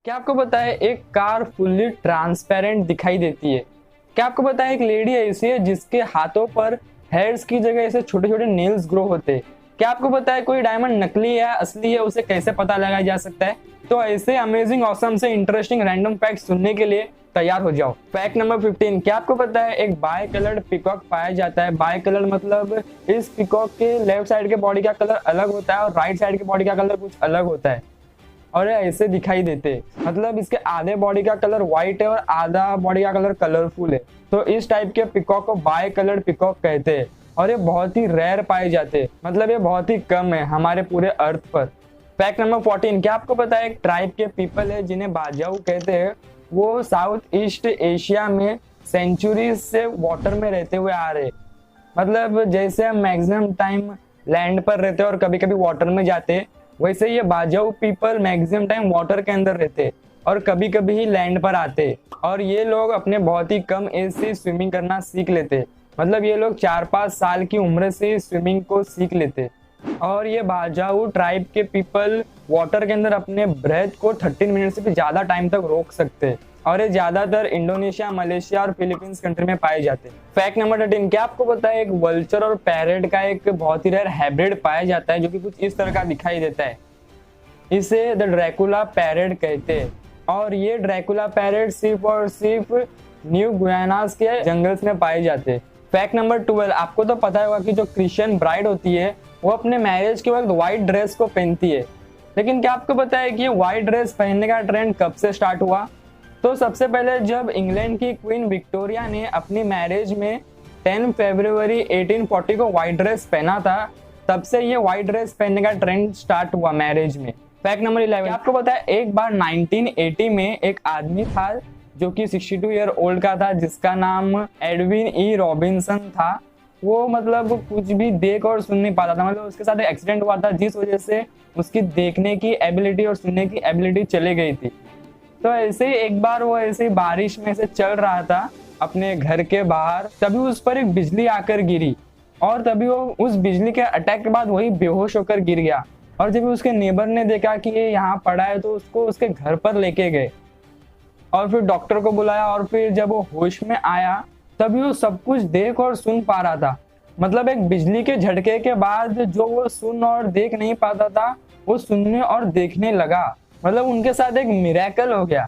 क्या आपको पता है एक कार फुल्ली ट्रांसपेरेंट दिखाई देती है। क्या आपको पता है एक लेडी ऐसी है जिसके हाथों पर हेयर्स की जगह ऐसे छोटे छोटे नेल्स ग्रो होते हैं। क्या आपको पता है कोई डायमंड नकली है असली है उसे कैसे पता लगाया जा सकता है। तो ऐसे अमेजिंग ऑसम से इंटरेस्टिंग रैंडम फैक्ट सुनने के लिए तैयार हो जाओ। फैक्ट नंबर 15, क्या आपको पता है एक बाय कलर्ड पिकॉक पाया जाता है। बाय कलर मतलब इस पिकॉक के लेफ्ट साइड के बॉडी का कलर अलग होता है और राइट साइड के बॉडी का कलर कुछ अलग होता है और ये ऐसे दिखाई देते, मतलब इसके आधे बॉडी का कलर व्हाइट है और आधा बॉडी का कलर कलरफुल है। तो इस टाइप के पिकॉक को बाय कलर्ड पिकॉक कहते हैं और ये बहुत ही रेयर पाए जाते हैं, मतलब ये बहुत ही कम है हमारे पूरे अर्थ पर। फैक्ट नंबर 14, क्या आपको पता है एक ट्राइब के पीपल है जिन्हें बाजाऊ कहते हैं। वो साउथ ईस्ट एशिया में सेंचुरीज से वाटर में रहते हुए आ रहे, मतलब जैसे हम मैक्सिमम टाइम लैंड पर रहते और कभी कभी वाटर में जाते, वैसे ये बाजाऊ पीपल मैक्सिमम टाइम वाटर के अंदर रहते और कभी कभी ही लैंड पर आते। और ये लोग अपने बहुत ही कम एज से स्विमिंग करना सीख लेते, मतलब ये लोग 4-5 साल की उम्र से स्विमिंग को सीख लेते। और ये बाजाऊ ट्राइब के पीपल वाटर के अंदर अपने ब्रेथ को 13 मिनट से भी ज्यादा टाइम तक रोक सकते और ये ज्यादातर इंडोनेशिया, मलेशिया और फिलीपींस कंट्री में पाए जाते हैं। फैक्ट नंबर 13, क्या आपको पता है एक वल्चर और पैरेट का एक बहुत ही रेयर हाइब्रिड पाया जाता है जो कि कुछ इस तरह का दिखाई देता है। इसे द ड्रैकुला पैरेट कहते हैं और ये ड्रैकुला पैरेट सिर्फ और सिर्फ न्यू गुयानास के जंगल्स में पाए जाते हैं। फैक्ट नंबर 12, आपको तो पता होगा कि जो क्रिश्चियन ब्राइड होती है वो अपने मैरिज के वक्त व्हाइट ड्रेस को पहनती है, लेकिन क्या आपको पता है कि ये व्हाइट ड्रेस पहनने का ट्रेंड कब से स्टार्ट हुआ। तो सबसे पहले जब इंग्लैंड की क्वीन विक्टोरिया ने अपनी मैरिज में 10 फरवरी 1840 को व्हाइट ड्रेस पहना था, तब से ये व्हाइट ड्रेस पहनने का ट्रेंड स्टार्ट हुआ मैरिज में। फैक्ट नंबर 11, आपको पता है एक बार 1980 में एक आदमी था जो कि 62 ईयर ओल्ड का था जिसका नाम एडविन ई रॉबिन्सन था। वो मतलब कुछ भी देख और सुन नहीं पाता था, मतलब उसके साथ एक एक्सीडेंट हुआ था जिस वजह से उसकी देखने की एबिलिटी और सुनने की एबिलिटी चली गई थी। तो ऐसे ही एक बार वो ऐसे ही बारिश में से चल रहा था अपने घर के बाहर, तभी उस पर एक बिजली आकर गिरी और तभी वो उस बिजली के अटैक के बाद वही बेहोश होकर गिर गया। और जब उसके नेबर ने देखा कि ये यहाँ पड़ा है तो उसको उसके घर पर लेके गए और फिर डॉक्टर को बुलाया और फिर जब वो होश में आया तभी वो सब कुछ देख और सुन पा रहा था। मतलब एक बिजली के झटके के बाद जो वो सुन और देख नहीं पाता था वो सुनने और देखने लगा, मतलब उनके साथ एक मिरेकल हो गया।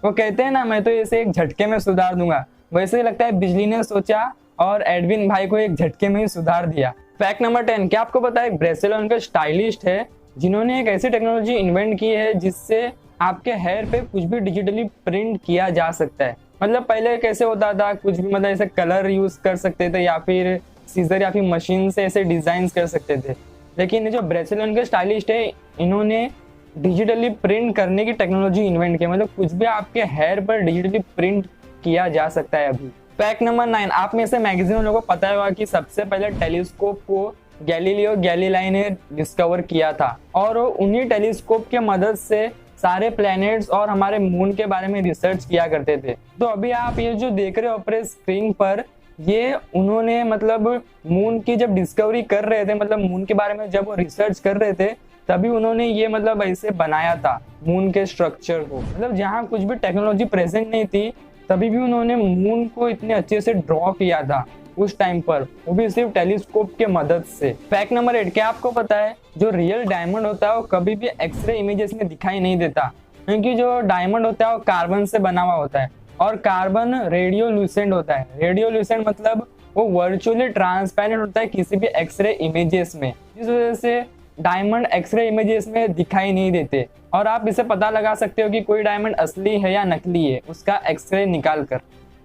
वो कहते हैं ना, मैं तो इसे एक झटके में सुधार दूंगा, वैसे ही लगता है बिजली ने सोचा और एडविन भाई को एक झटके में ही सुधार दिया। फैक्ट नंबर 10, क्या आपको पता है ब्राजीलियन के स्टाइलिस्ट है जिन्होंने एक ऐसी टेक्नोलॉजी इन्वेंट की है जिससे आपके हेयर पे कुछ भी डिजिटली प्रिंट किया जा सकता है। मतलब पहले कैसे होता था, कुछ भी मतलब ऐसे कलर यूज कर सकते थे या फिर सीजर या फिर मशीन से ऐसे डिजाइन कर सकते थे, लेकिन ये जो ब्राजीलियन के स्टाइलिस्ट है इन्होंने डिजिटली प्रिंट करने की टेक्नोलॉजी इन्वेंट की, मतलब कुछ भी आपके हेयर पर डिजिटली प्रिंट किया जा सकता है अभी। फैक्ट नंबर 9, आप में से मैक्सिमम लोगों को पता होगा कि सबसे पहले टेलीस्कोप को गैलीलियो गैलीलाई ने डिस्कवर किया था और उन्हीं टेलीस्कोप के मदद से सारे प्लैनेट्स और हमारे मून के बारे में रिसर्च किया करते थे। तो अभी आप ये जो देख रहे हो अपने स्क्रीन पर, ये उन्होंने मतलब मून की जब डिस्कवरी कर रहे थे, मतलब मून के बारे में जब वो रिसर्च कर रहे थे तभी उन्होंने ये मतलब ऐसे बनाया था मून के स्ट्रक्चर को, मतलब जहाँ कुछ भी टेक्नोलॉजी प्रेजेंट नहीं थी तभी भी उन्होंने मून को इतने अच्छे से ड्रॉ किया था उस टाइम पर, वो भी सिर्फ टेलीस्कोप के मदद से। फैक्ट नंबर 8, क्या आपको पता है जो रियल डायमंड होता है वो कभी भी एक्सरे इमेजेस में दिखाई नहीं देता, क्योंकि जो डायमंड होता है वो कार्बन से बना हुआ होता है और कार्बन रेडियोल्यूसेंट होता है। रेडियोल्यूसेंट मतलब वो वर्चुअली ट्रांसपेरेंट होता है किसी भी एक्सरे इमेजेस में, जिस वजह से डायमंड एक्सरे इमेजेस में दिखाई नहीं देते और आप इसे पता लगा सकते हो कि कोई डायमंड असली है या नकली है उसका एक्सरे निकाल कर।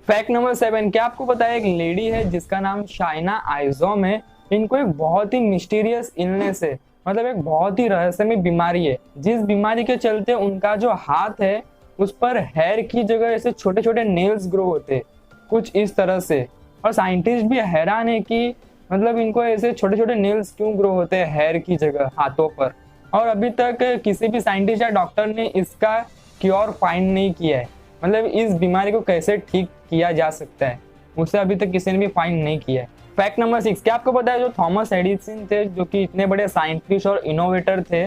फैक्ट नंबर 7, क्या आपको पता है एक लेडी है जिसका नाम शाइना आइजोम है। इनको एक बहुत ही मिस्टीरियस इलनेस है, मतलब एक बहुत ही रहस्यमय बीमारी है जिस बीमारी के चलते उनका जो हाथ है उस पर हेयर की जगह ऐसे छोटे छोटे नेल्स ग्रो होते कुछ इस तरह से। और साइंटिस्ट भी हैरान है कि मतलब इनको ऐसे छोटे छोटे नेल्स क्यों ग्रो होते हैं हेयर की जगह हाथों पर, और अभी तक किसी भी साइंटिस्ट या डॉक्टर ने इसका क्योर फाइंड नहीं किया है, मतलब इस बीमारी को कैसे ठीक किया जा सकता है उसे अभी तक किसी ने भी फाइंड नहीं किया है। फैक्ट नंबर 6, क्या आपको पता है जो थॉमस एडिसन थे जो कि इतने बड़े साइंटिस्ट और इनोवेटर थे,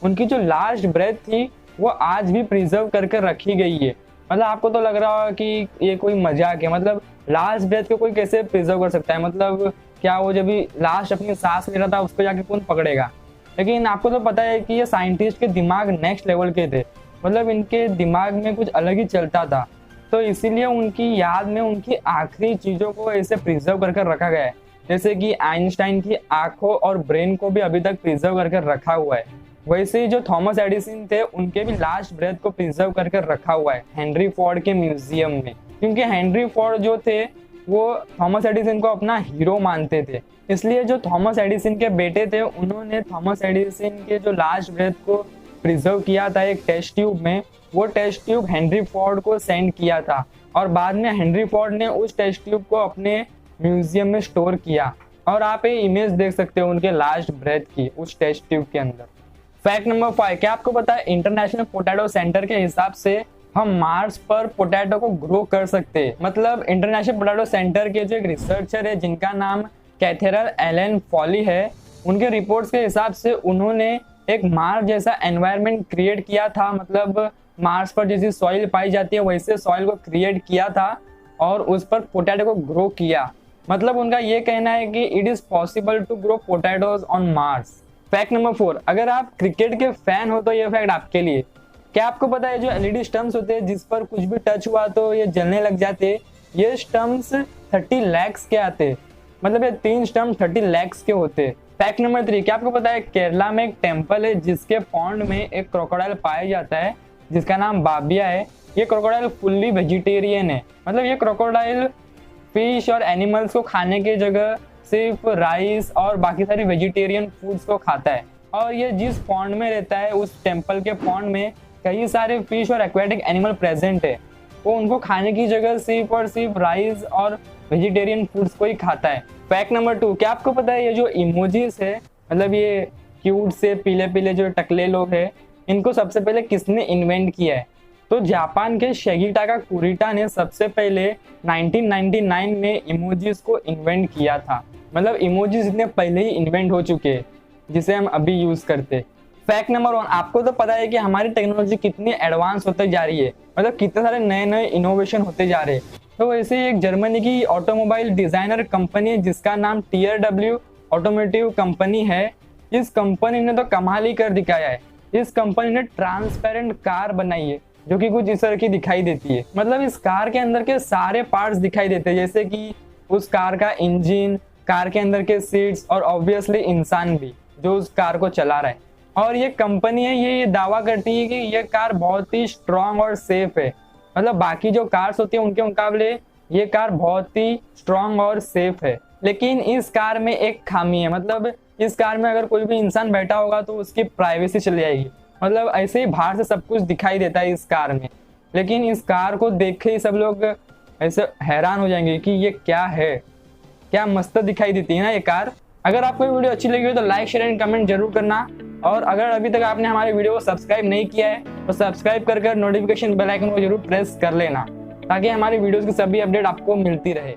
उनकी जो लास्ट ब्रेथ थी वो आज भी प्रिजर्व करके रखी गई है। मतलब आपको तो लग रहा होगा कि ये कोई मजाक है, मतलब लास्ट ब्रेथ को कोई कैसे प्रिजर्व कर सकता है, मतलब क्या वो जब भी लास्ट अपनी सांस ले रहा था उसको जाके कौन पकड़ेगा। लेकिन आपको तो पता है कि ये साइंटिस्ट के दिमाग नेक्स्ट लेवल के थे, मतलब इनके दिमाग में कुछ अलग ही चलता था। तो इसीलिए उनकी याद में उनकी आखिरी चीज़ों को ऐसे प्रिजर्व करके रखा गया है। जैसे कि आइंस्टाइन की आंखों और ब्रेन को भी अभी तक प्रिजर्व करके रखा हुआ है। वैसे ही जो थॉमस एडिसन थे उनके भी लास्ट ब्रेथ को प्रिजर्व करके रखा हुआ है हेनरी फोर्ड के म्यूजियम में, क्योंकि हेनरी फोर्ड जो थे वो थॉमस एडिसन को अपना हीरो मानते थे। इसलिए जो थॉमस एडिसन के बेटे थे उन्होंने थॉमस एडिसन के जो लास्ट ब्रेथ को प्रिजर्व किया था एक टेस्ट ट्यूब में। वो टेस्ट ट्यूब हेनरी फोर्ड को सेंड किया था और बाद में हेनरी फोर्ड ने उस टेस्ट ट्यूब को अपने म्यूजियम में स्टोर किया। और आप ये इमेज देख सकते हो उनके लास्ट ब्रेथ की उस टेस्ट ट्यूब के अंदर। फैक्ट नंबर 5, क्या आपको पता है इंटरनेशनल पोटैटो सेंटर के हिसाब से हम मार्स पर पोटैटो को ग्रो कर सकते हैं। मतलब इंटरनेशनल पोटैटो सेंटर के जो एक रिसर्चर है जिनका नाम कैथेड्रल एलन फॉली है, उनके रिपोर्ट्स के हिसाब से उन्होंने एक मार्स जैसा एनवायरनमेंट क्रिएट किया था। मतलब मार्स पर जैसी सॉइल पाई जाती है वैसे सॉइल को क्रिएट किया था और उस पर पोटैटो को ग्रो किया। मतलब उनका ये कहना है कि it is possible to grow potatoes on Mars. Fact number 4, अगर आप क्रिकेट के फैन हो तो ये फैक्ट आपके लिए। क्या आपको पता है जो एलईडी स्टम्प्स होते हैं जिस पर कुछ भी टच हुआ तो ये जलने लग जाते, ये स्टम्प्स 30 लैक्स के आते। मतलब ये 3 स्टम्प 30 लैक्स के होते। फैक्ट नंबर 3, क्या आपको पता है केरला में एक टेम्पल है जिसके पॉन्ड में एक क्रोकोडाइल पाया जाता है जिसका नाम बाबिया है। ये क्रोकोडाइल फुल्ली वेजिटेरियन है। मतलब ये क्रोकोडाइल फिश और एनिमल्स को खाने की जगह सिर्फ राइस और बाकी सारी वेजिटेरियन फूड्स को खाता है। और ये जिस पॉन्ड में रहता है उस टेम्पल के पॉन्ड में कई सारे फिश और एक्वेटिक एनिमल प्रेजेंट है। वो उनको खाने की जगह सिर्फ और सिर्फ राइस और वेजिटेरियन फूड्स को ही खाता है। फैक्ट नंबर 2, क्या आपको पता है ये जो इमोजीज है, मतलब ये क्यूट से पीले पीले जो टकले लोग हैं, इनको सबसे पहले किसने इन्वेंट किया है? तो जापान के शिगेटाका कुरिटा ने सबसे पहले 1999 में इमोजीज को इन्वेंट किया था। मतलब इमोजीज इतने पहले ही इन्वेंट हो चुके हैं जिसे हम अभी यूज करते। फैक्ट नंबर 1, आपको तो पता है कि हमारी टेक्नोलॉजी कितनी एडवांस होते जा रही है, मतलब कितने सारे नए नए इनोवेशन होते जा रहे हैं। तो वैसे ही एक जर्मनी की ऑटोमोबाइल डिजाइनर कंपनी है जिसका नाम TRW ऑटोमोटिव कंपनी है। इस कंपनी ने तो कमाल ही कर दिखाया है। इस कंपनी ने ट्रांसपेरेंट कार बनाई है जो कि कुछ इस तरह की दिखाई देती है। मतलब इस कार के अंदर के सारे पार्ट्स दिखाई देते हैं, जैसे कि उस कार का इंजन, कार के अंदर के सीट्स और ऑब्वियसली इंसान भी जो उस कार को चला रहा है। और ये कंपनी है ये दावा करती है कि ये कार बहुत ही स्ट्रॉन्ग और सेफ है। मतलब बाकी जो कार्स होती है उनके मुकाबले ये कार बहुत ही स्ट्रॉन्ग और सेफ है। लेकिन इस कार में एक खामी है, मतलब इस कार में अगर कोई भी इंसान बैठा होगा तो उसकी प्राइवेसी चली जाएगी। मतलब ऐसे ही बाहर से सब कुछ दिखाई देता है इस कार में, लेकिन इस कार को देख के ही सब लोग ऐसे हैरान हो जाएंगे कि ये क्या है, क्या मस्त दिखाई देती है ना ये कार। अगर आपको ये वीडियो अच्छी लगी हो तो लाइक शेयर एंड कमेंट जरूर करना। और अगर अभी तक आपने हमारे वीडियो को सब्सक्राइब नहीं किया है तो सब्सक्राइब कर नोटिफिकेशन बेल आइकन को जरूर प्रेस कर लेना ताकि हमारी वीडियोस की सभी अपडेट आपको मिलती रहे।